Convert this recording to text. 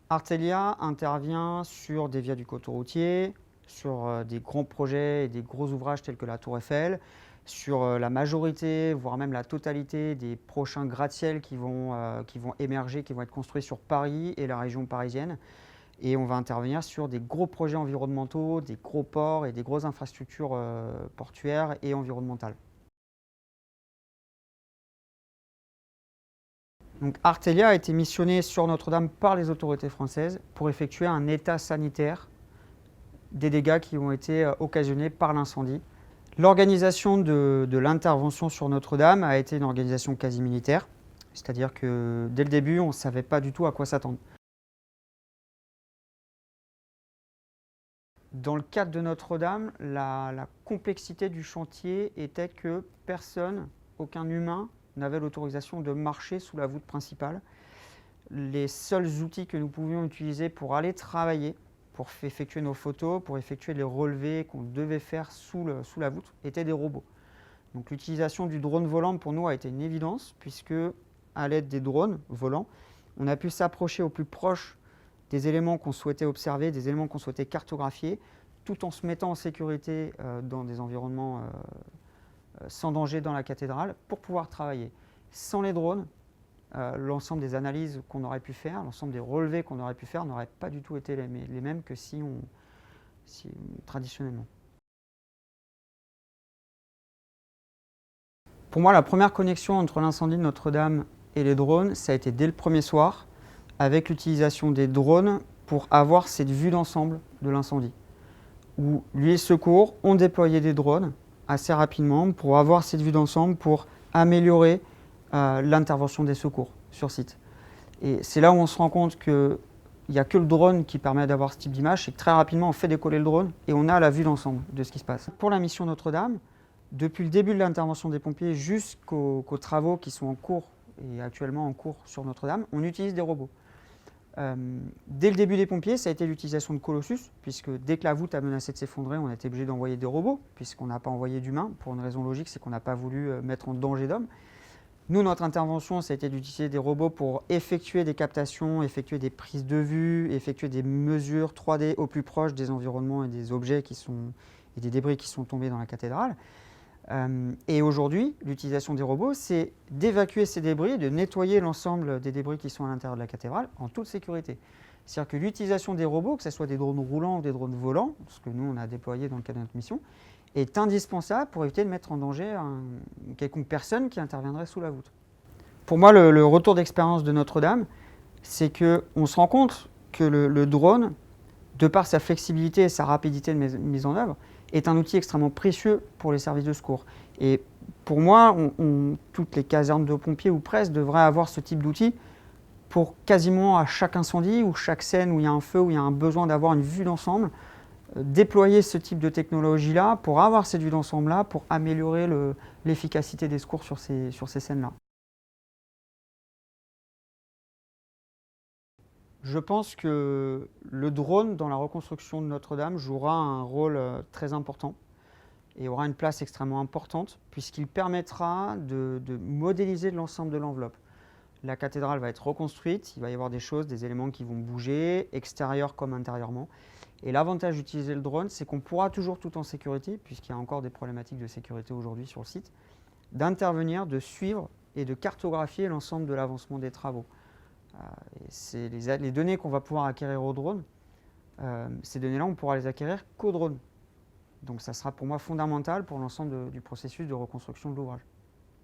Artelia intervient sur des viaducs autoroutiers, sur des grands projets et des gros ouvrages tels que la Tour Eiffel, sur la majorité, voire même la totalité des prochains gratte-ciel qui vont émerger, qui vont être construits sur Paris et la région parisienne. Et on va intervenir sur des gros projets environnementaux, des gros ports et des grosses infrastructures portuaires et environnementales. Donc Artelia a été missionné sur Notre-Dame par les autorités françaises pour effectuer un état sanitaire des dégâts qui ont été occasionnés par l'incendie. L'organisation de l'intervention sur Notre-Dame a été une organisation quasi militaire, c'est-à-dire que dès le début, on ne savait pas du tout à quoi s'attendre. Dans le cadre de Notre-Dame, la complexité du chantier était que personne, aucun humain, n'avait l'autorisation de marcher sous la voûte principale. Les seuls outils que nous pouvions utiliser pour aller travailler, pour effectuer nos photos, pour effectuer les relevés qu'on devait faire sous la voûte, étaient des robots. Donc l'utilisation du drone volant pour nous a été une évidence, puisque à l'aide des drones volants, on a pu s'approcher au plus proche des éléments qu'on souhaitait observer, des éléments qu'on souhaitait cartographier, tout en se mettant en sécurité dans des environnements sans danger dans la cathédrale, pour pouvoir travailler. Sans les drones, l'ensemble des analyses qu'on aurait pu faire, l'ensemble des relevés qu'on aurait pu faire n'auraient pas du tout été les mêmes que traditionnellement. Pour moi, la première connexion entre l'incendie de Notre-Dame et les drones, ça a été dès le premier soir, avec l'utilisation des drones pour avoir cette vue d'ensemble de l'incendie. Où l'huile secours ont déployé des drones assez rapidement pour avoir cette vue d'ensemble, pour améliorer l'intervention des secours sur site. Et c'est là où on se rend compte qu'il n'y a que le drone qui permet d'avoir ce type d'image, c'est que très rapidement on fait décoller le drone et on a la vue d'ensemble de ce qui se passe. Pour la mission Notre-Dame, depuis le début de l'intervention des pompiers jusqu'aux travaux qui sont en cours et actuellement en cours sur Notre-Dame, on utilise des robots. Dès le début des pompiers, ça a été l'utilisation de Colossus, puisque dès que la voûte a menacé de s'effondrer, on a été obligé d'envoyer des robots, puisqu'on n'a pas envoyé d'humains, pour une raison logique, c'est qu'on n'a pas voulu mettre en danger d'hommes. Nous, notre intervention, ça a été d'utiliser des robots pour effectuer des captations, effectuer des prises de vue, effectuer des mesures 3D au plus proche des environnements et des objets et des débris qui sont tombés dans la cathédrale. Et aujourd'hui, l'utilisation des robots, c'est d'évacuer ces débris, de nettoyer l'ensemble des débris qui sont à l'intérieur de la cathédrale en toute sécurité. C'est-à-dire que l'utilisation des robots, que ce soit des drones roulants ou des drones volants, ce que nous on a déployé dans le cadre de notre mission, est indispensable pour éviter de mettre en danger quelconque personne qui interviendrait sous la voûte. Pour moi, le retour d'expérience de Notre-Dame, c'est qu'on se rend compte que le drone, de par sa flexibilité et sa rapidité de mise en œuvre, est un outil extrêmement précieux pour les services de secours. Et pour moi, toutes les casernes de pompiers ou presque devraient avoir ce type d'outil pour quasiment à chaque incendie ou chaque scène où il y a un feu, où il y a un besoin d'avoir une vue d'ensemble, déployer ce type de technologie-là pour avoir cette vue d'ensemble-là, pour améliorer l'efficacité des secours sur ces scènes-là. Je pense que le drone dans la reconstruction de Notre-Dame jouera un rôle très important et aura une place extrêmement importante puisqu'il permettra de modéliser l'ensemble de l'enveloppe. La cathédrale va être reconstruite, il va y avoir des choses, des éléments qui vont bouger, extérieurs comme intérieurement. Et l'avantage d'utiliser le drone, c'est qu'on pourra toujours, tout en sécurité, puisqu'il y a encore des problématiques de sécurité aujourd'hui sur le site, d'intervenir, de suivre et de cartographier l'ensemble de l'avancement des travaux. C'est les données qu'on va pouvoir acquérir au drone. Ces données-là, on pourra les acquérir qu'au drone. Donc ça sera pour moi fondamental pour l'ensemble du processus de reconstruction de l'ouvrage.